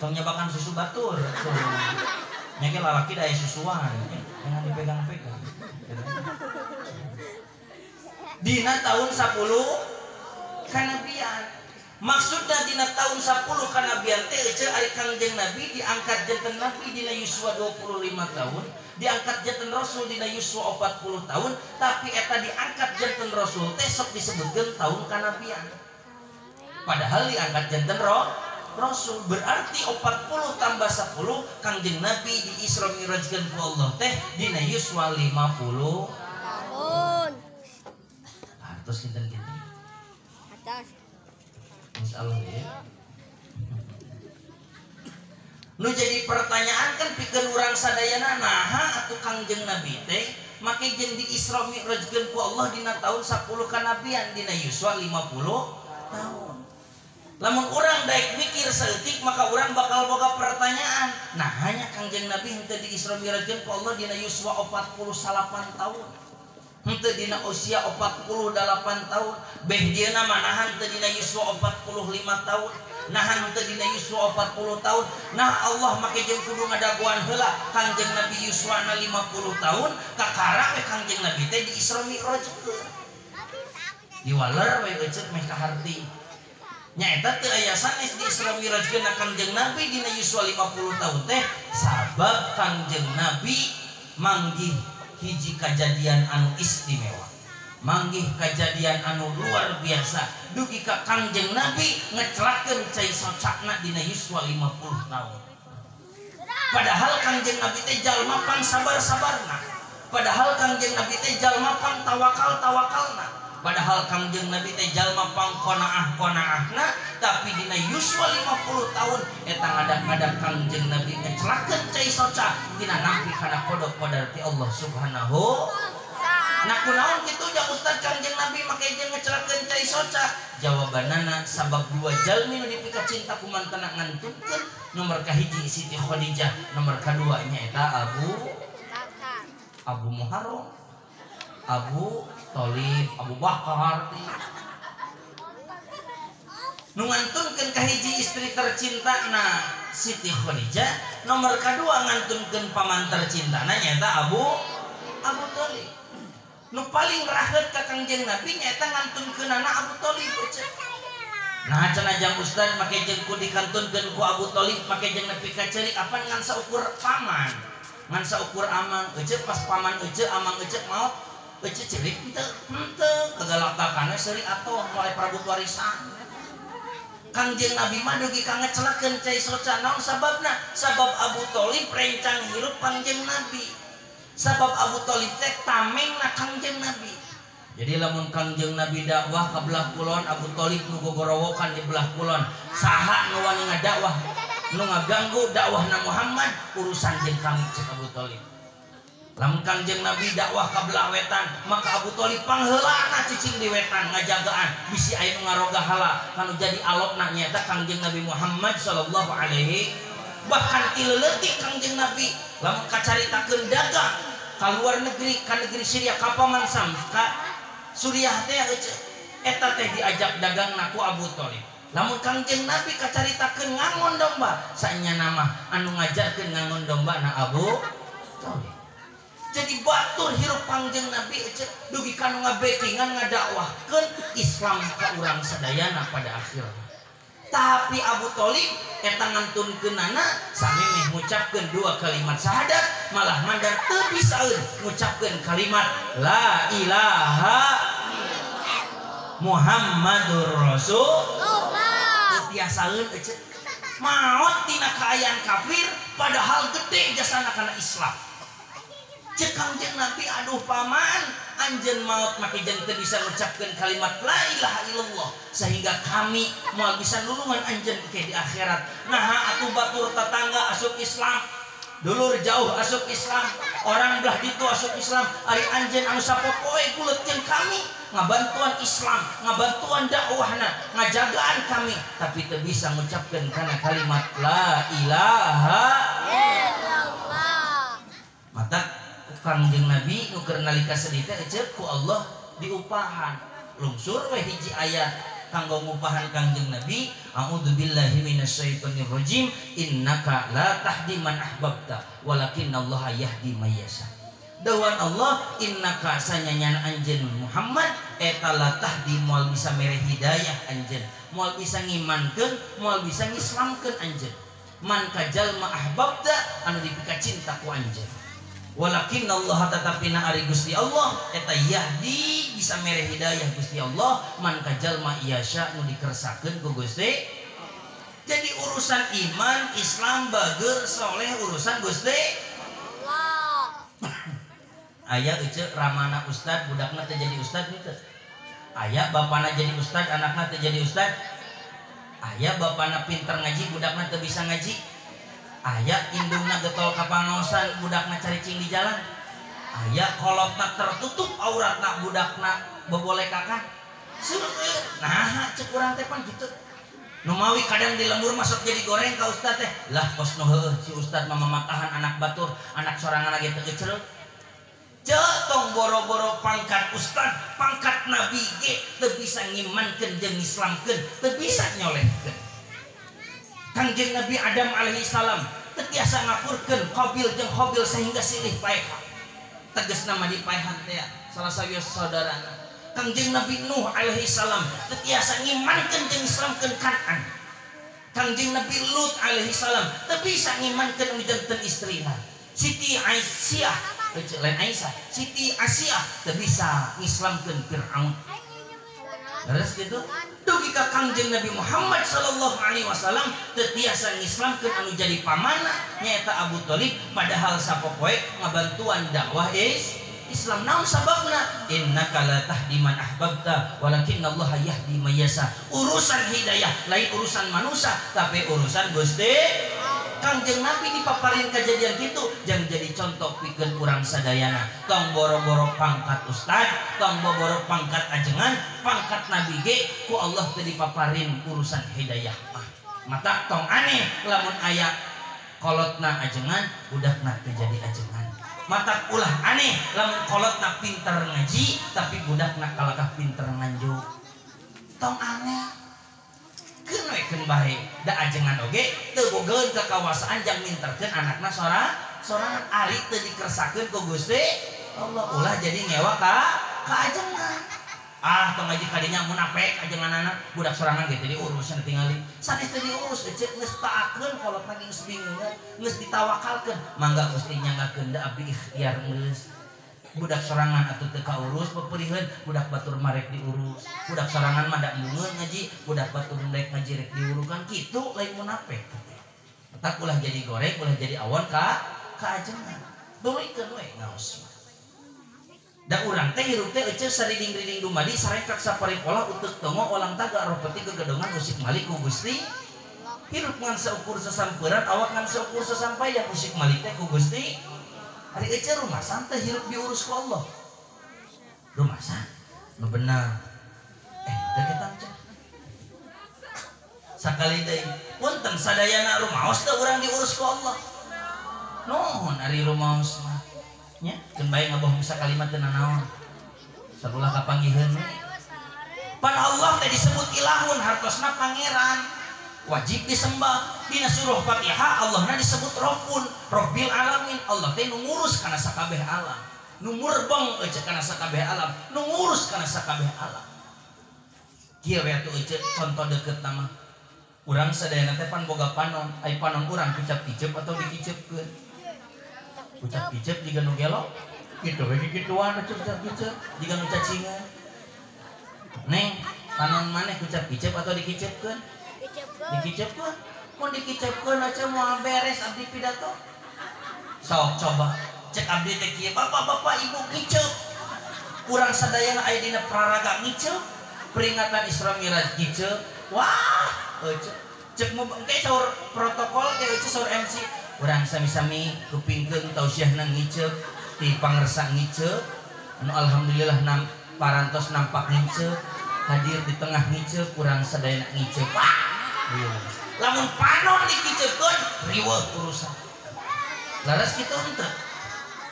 tong nyabakan susu batur tuh nya ge lalaki da aya susuan jangan dipegang-pegang dina tahun 10 kanabian maksudna dina tahun 10 kanabian teh ece ari Kangjeng Nabi diangkat janten Nabi dina yuswa 25 tahun diangkat janten Rasul dina yuswa 40 tahun tapi eta diangkat janten Rasul teh sok disebutkeun tahun kanabian padahal diangkat janten Rasul berarti 40 tambah 10 Kangjeng Nabi di Isra Mi'rajkeun ku Allah teh dina yuswa 50 tahun terus kinten-kinten atas insyaallah ya nu jadi pertanyaan kan pikeun urang sadayana naha atuh Kangjeng Nabi teh make jeung di Isra Mi'rajkeun ku Allah dina taun 10 kanabian dina yuswa 50 tahun lamun urang daek mikir saeutik maka urang bakal boga pertanyaan nah hanya Kangjeng Nabi henteu di Isra Mi'rajkeun ku Allah dina yuswa 48 tahun henteu dina usia 48 tahun beh dieuna manahan teu dina yuswa 45 tahun nahan teu dina yuswa 40 tahun nah Allah make jeung kudu ngadaguan heula Kangjeng Nabi yuswana 50 tahun kakara we Kangjeng Nabi teh di Isra Mi'raj diwaler we eceut meh kaharti nya eta teu aya sanes di Isra Mi'rajkeun Kangjeng Nabi dina yuswa 50 tahun teh sabab Kangjeng Nabi manggih hiji kajadian anu istimewa manggih kajadian anu luar biasa dugi ka Kangjeng Nabi ngecelakeun cai socakna dina yuswa 50 tahun padahal Kangjeng Nabi teh jalma pang sabar-sabarna padahal Kangjeng Nabi teh jalma pang tawakal-tawakalna padahal Kangjeng Nabi teh jalma pang qanaah-qanaahna tapi dina yuswa 50 tahun eta ngadak-ngadak Kangjeng Nabi ngecelakeun cai soca dina nampi kana kodok-kodok ti Allah Subhanahu nah kunaon kitu ja Ustaz Kangjeng Nabi make jeung ngecelakeun cai soca jawabanana sabab dua jalmi nu dipika cinta kumantana ngantunkeun nomor kahiji Siti Khadijah nomor kadua nyaeta Abu Muharram Abu Thalib Abu Bakar nu ngantunkeun kahiji istri tercinta na Siti Khadijah nomor kadua ngantunkeun paman tercintana nyaeta Abu Thalib nu paling rahet ka Kangjeng Nabi nyaeta ngantunkeunana Abu Thalib Nah cenah jang ustad make jeung ku dikantunkeun ku Abu Thalib make jeung nepi ka ceurik apa ngan saukur paman ngan saukur amang ece pas paman ece amang ece maot ece ceurik henteu kegalakakanna seurik atoh mulai prabut warisan. Kangjeng Nabi mah dugi ka ngecelakeun cai soca naon sababna sabab Abu Thalib rencang hirup Kangjeng Nabi sabab Abu Thalib teh tamengna Kangjeng Nabi. Jadi lamun Kangjeng Nabi dakwah ke belah kulon Abu Thalib nu gogorowokan di belah kulon saha nu wani ngadakwah nu ngaganggu dakwahna Muhammad urusan jeung kami cek Abu Thalib. Lamun Kangjeng Nabi dakwah ka belah wetan maka Abu Thalib pangheulana cicing di wetan ngajagaan bisi aya nu ngaroga hala kanu jadi alokna nyaeta Kangjeng Nabi Muhammad sallallahu alaihi bahkan ti leuleutik Kangjeng Nabi lamun kacaritakeun dagang ka luar negeri ka negeri Syria ka paman Sam ka Suriah teh eta teh diajak dagang naku Abu Thalib. Lamun Kangjeng Nabi kacaritakeun ngangon domba saenya nama anu ngajarkeun ngangon domba na Abu Thalib. Jadi batur hirup Kangjeng Nabi dugi kanu ngabekingan ngadakwahkeun Islam ka urang sadayana pada akhirnya. Tapi Abu Thalib eta ngantunkeunana sami meh ngucapkeun dua kalimat syahadat malah mandar teu bisaeun ngucapkeun kalimat la ilaha Muhammadur Rasulullah. Teu tiasaeun ece maot tina kaayaan kafir padahal gede jasana kana Islam. Cek Kangjeng Nabi aduh paman anjeun maot make jeung teu bisa ngucapkeun kalimat la ilaha illallah sehingga kami moal bisa nulungan anjeun ke di akhirat. Nah atuh batur tetangga asup Islam dulur jauh asup Islam orang belah ditu asup Islam ari anjeun anu sapopoe kuleutkeun kami ngabantuan Islam ngabantuan dakwahna ngajagaan kami tapi teu bisa ngucapkeun kana kalimat la ilaha illallah. Mata Kangjeng Nabi nu keur nalika sedih teh eceuk ku Allah diupahan lungsur we hiji ayat kanggo ngupahan Kangjeng Nabi a'udzubillahi minasyaitonir rajim innaka la tahdi man ahbabta walakinnallaha yahdi may yasha. Dawan Allah innaka sanyanyana anjeun Muhammad eta la tahdi moal bisa mere hidayah anjeun moal bisa ngimankeun moal bisa ngislamkeun anjeun man ka jalma ahbabta anu dipika cinta ku anjeun. Walakin Allah tatapina ari Gusti Allah eta yahdi bisa mere hidayah Gusti Allah man ka jalma iyasya nu dikersakeun ku Gusti. Jadi urusan iman Islam bager soleh urusan Gusti Allah. Aya ece ramana ustad budakna teh jadi ustad henteu. Aya bapana jadi ustad anakna teh jadi ustad. Aya bapana pinter ngaji budakna teu bisa ngaji. Aya indungna getol ka pangaosan budakna caricing di jalan. Aya kolotna tertutup auratna budakna bobolekakan. Nah cek urang teh pan kitu. Nu mawi kadang di lembur masuk jadi goreng ka ustad teh. Lah kos nu heueuh si ustad mah mamatahan anak batur, anak sorangan lagi teu gecereuk. Tong boro-boro pangkat ustad, pangkat nabi ge teu bisa ngimankeun jeung ngislamkeun, teu bisa nyolehkeun. Kangjeng Nabi Adam alaihi salam tetiasa ngapurkeun Qabil jeung Habil sehingga silih paeha. Tegas nama dipaehan teh salah sawios saudarana. Kangjeng Nabi Nuh alaihi salam tetiasa ngimankeun jeung islamkeun Kan'an. Kangjeng Nabi Lut alaihi salam teu bisa ngimankeun anu janten istrina. Siti Aisyah, lain Aisyah, Siti Asyah teu bisa ngislamkeun Firaun. Terus gitu dugi ka Kangjeng Nabi Muhammad sallallahu alaihi wasallam tetiasa ngislamkeun anu jadi pamana nyaeta Abu Thalib padahal sapopoe ngabantuan dakwah Islam. Naon sababna innaka la tahdi man ahbabta walakinnallaha yahdi may yasha. Urusan hidayah lain urusan manusia tapi urusan Gusti. Kangjeng Nabi dipaparin kejadian gitu jangan jadi contoh pikeun urang sadayana tong boro-boro pangkat ustad tong boro-boro pangkat ajengan pangkat nabi ge ku Allah teu dipaparin urusan hidayah mah mata tong aneh lamun aya kolotna ajengan budakna teu jadi ajengan mata ulah aneh lamun kolotna pinter ngaji tapi budakna kalakah pinter nganjuk tong aneh keun bae da ajengan oge teu bogeun kekawasaan jang minterkeun anakna sorangan ari teu dikersakeun ku Gusti Allah ulah jadi ngewa ka ajengan ah tong ngaji kadinya munafik ajenganana budak sorangan gitu diurus cenah tingali sanes teh diurus ecek geus taakeun kolot lagi geus bingung geus ditawakalkeun mangga Gusti nyanggakeun da abdi ikhtiar geus budak sorangan atuh teu kaurus peperieun budak batur marek diurus budak sorangan mah da mungeun ngaji budak batur rek ngaji rek diurukan kitu lain munafik tak ulah jadi goreng ulah jadi awon ka ajengan dolikeun we ngaos da urang teh hirup teh eceu sariding-riding dumadi sarekak saparipola uteuk tongo olang taga ropeti gegedongan musik malik ku Gusti hirup ngan saukur sasampeurang awak ngan saukur sasampaian musik malik teh ku Gusti ari eceu rumasan teh hirup diurus ku Allah rumasan nu benar deketan cek sakali deui punten sadayana rumaos teh urang diurus ku Allah nuhun ari rumaos mah nya keun bae ngabohong bisa kalimat teu nanaon sarulah kapanggiheun pan Allah teh disebut ilahun hartosna pangeran wajib disembah dina surah Fatihah Allahna disebut Rabbun Rabbil alamin Allah teh nu ngurus kana sakabeh alam nu murbeng eceuk kana sakabeh alam nu ngurus kana sakabeh alam kieu we atuh eceuk contoh deukeut nama urang sadayana teh pan boga panon ai panon urang kicap kicep atau dikicepkeun ucap kicep jika nu gelo gitu we gituan ucap kicep jika nu cacingan neng panon maneh ucap kicep atau dikicepkeun dikicepkeun mun dikicepkeun aja moal beres abdi pidato sok coba cek abdi teh kieu bapak-bapak ibu kicep urang sadayana aya dina praraga ngicep peringatan Isra Miraj kicep wah cek mau engke saur protokol teh saur MC urang sami-sami kupingkeun tausiahna ngicep ti pangersa ngicep anu alhamdulillah parantos nampak ngicep hadir di tengah ngicep urang sadayana ngicep lamun panon dikicepkeun riweuh urusan laras kitu henteu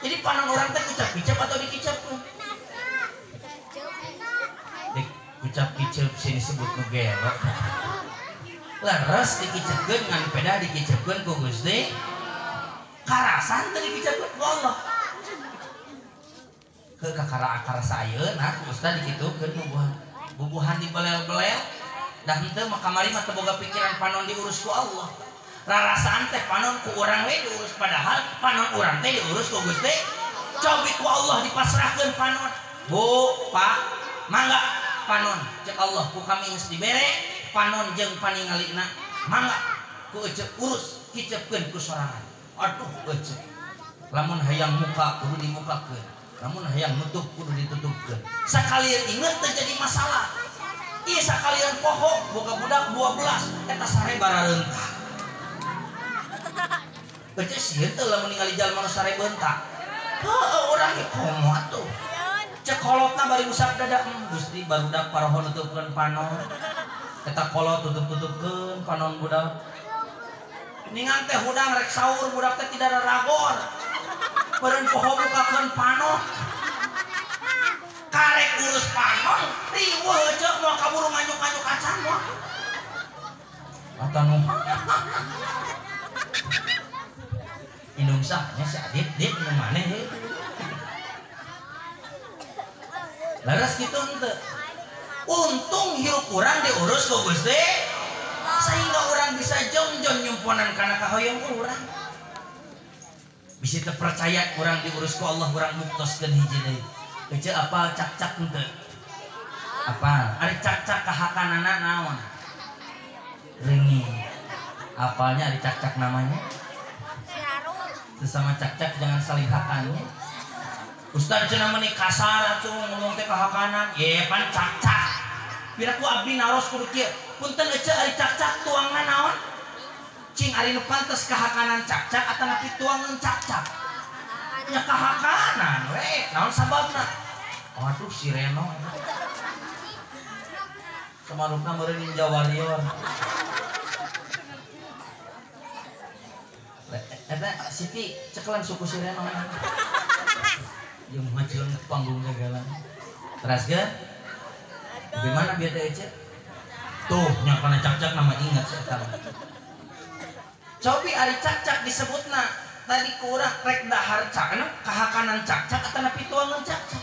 jadi panon urang teh ucap kicep atau dikicepkeun ucap kicep sini sebut nu gelo laras dikicepkeun ngan peda dikicepkeun ku Gusti karasan tadi dikicepkeun ku Allah ke kakara akar sayeuna ustaz dikitukeun bubuhan dibelel-belel dah henteu mah kamari mah teu boga pikiran panon diurus ku Allah rarasaan teh panon ku urang we diurus padahal panon urang teh diurus ku Gusti cobi ku Allah dipasrahkeun panon bu pak mangga panon cek Allah ku kami geus dibere panon jeung paningalina mangga ku eceuk urus kicepkeun ku sorangan aduh eceuk lamun hayang muka kudu dimukakeun lamun hayang nutup kudu ditutupkeun sakalian inget terjadi masalah ieu sakalian poho boga budak 12 eta sare barareuntak eceuk sieun teh lamun ningali jalma nu sare beuntak heueuh urang ge komo atuh cek kolotna bari usap dada Gusti barudak paraho nutupkeun panon eta kolot tutup-tutupkeun panon budak ningan teh hudang rek saur budak teh tidak ada ragor beureun poho bukakeun panon karek urus panon riweuh ceuk moal kaburu nganyuk-nganyuk acan moal atanu indung sahnya si Adit dit nu maneh he laras kitu henteu untung hirup urang diurus ku Gusti sehingga orang bisa jong-jong nyumponan kana kahoyong urang bisa terpercaya orang diurus ku Allah orang muktoskeun hiji deui ece apal cak-cak henteu apal ari cak-cak kahakanana naon reungi apalnya ari cak-cak namanya sesama cak-cak jangan saling hakannya Ustaz cenah meuni kasar atuh ngomong teh kahakanan ye pan cak-cak piraku abdi naros kudu kieu punten ece ari cak-cak tuangna naon cing ari nu pantes kahakanan cak-cak atanapi tuangan cak-cak nya kahakanan we naon sababna waduh si Reno samarupna meureun Ninja Warrior eta Siti cekelan suku si Reno jeung maceun ke panggung gagalan teraskeun bagaimana biar teh ece tuh nya kana cak-cak nama ingat eta cobi ari cak-cak disebutna tadi kurang rek dahar cak kahakanan cak-cak atanapi tuangan cak-cak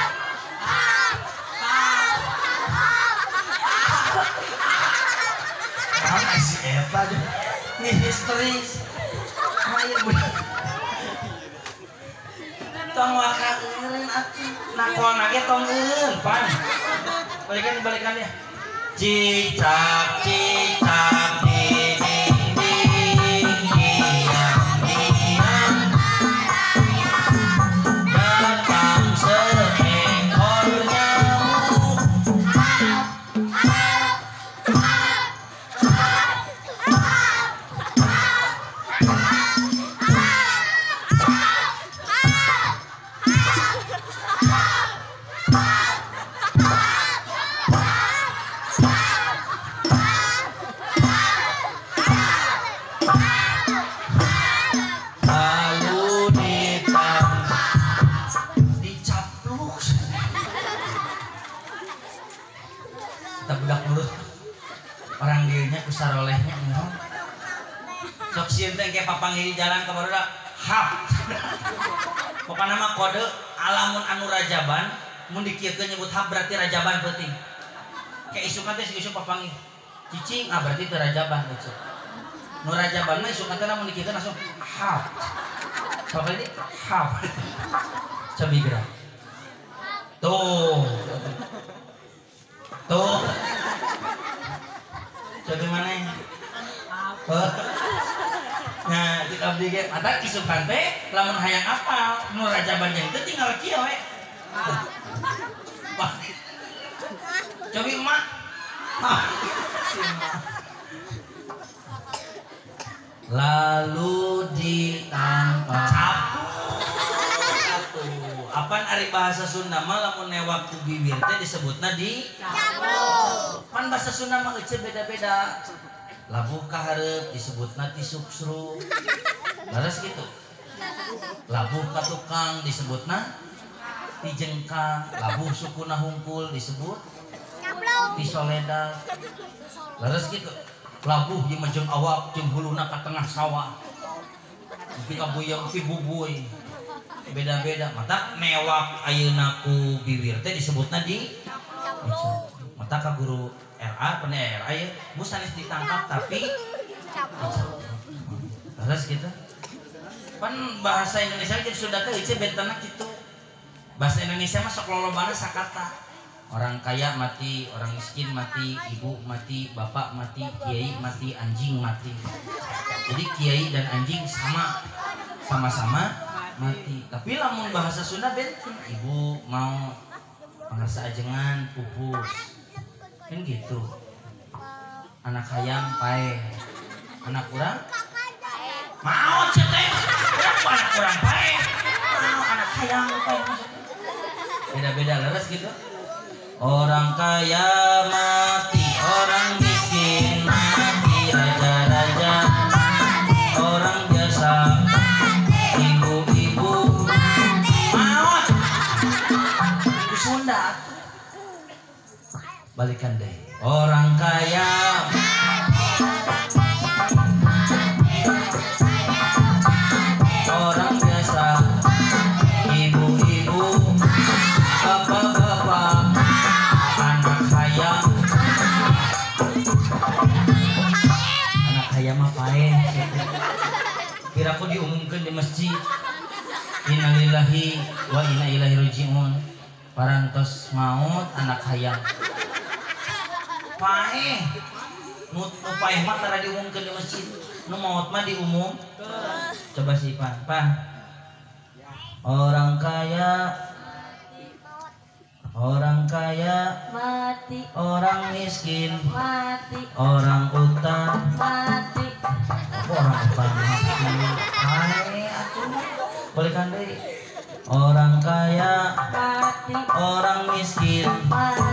Ah! histeris. Ayo bener. Tong waka eureun atuh. Nakona ge tong eureun, pan. Balikan ya. Cicak cicak di dinding diam-diam datang seekor nyamuk. Budak mulut orang dirinya kusarolehnya enggak sok sieun teh ge papangih di jalan ka barudak hap pokona mah kode alamun anu rajaban mun dikieukeun nyebut hap berarti rajaban penting kayak isukan teh isu papangih cicing berarti teu rajaban gitu nu rajaban mah isukan teh lamun dikieukeun langsung hap apa ini hap cobi gerak tuh coba mana nah kita abdi ge ada isukan teh lamun hayang apal nu rajaban jeung teh tinggal kieu we coba emak lalu ditangkap apaan ari bahasa Sunda mah lamun newak ku bibir teh disebutna di capluk. Pan bahasa Sunda mah euceun beda-beda. Labuh ka hareup disebutna ti suksru. Laras kitu. Labuh ka tukang disebutna ti jengkang. Labuh sukuna hungkul disebut capluk. Ti soledad. Laras kitu. Labuh ieu mah jeung awak jeung huluna ka tengah sawah. Ti kabuyang ti bubuy. Beda-beda mata mewak ayeuna ku bibir teh disebutna di mata ka guru RA pernah RA ya mus sanes ditangkap tapi terus gitu pan bahasa Indonesia jadi sudah teh euceun bentana kitu bahasa Indonesia mah sok lolobana sakata orang kaya mati orang miskin mati ibu mati bapak mati kiai mati anjing mati jadi kiai dan anjing sama-sama mati tapi lamun bahasa Sunda benten ibu mau pangarsa ajengan pupus kan gitu anak hayam pae anak urang mau cete anak urang pae mau anak hayam pae beda-beda leres gitu orang kaya mati orang miskin mati raja-raja orang biasa Sunda balikan deh orang kaya orang biasa ibu-ibu bapak-bapak anak hayam mah pae kira aku diumumkan di masjid innalillahi wa inna ilaihi rajiun parantos maut anak hayam paeh nu paeh mah tara diumumkeun di masjid nu maut mah diumum coba si pan orang kaya mati orang miskin mati orang utang mati orang utang mati paeh atuh balikan deui orang kaya mati orang miskin mati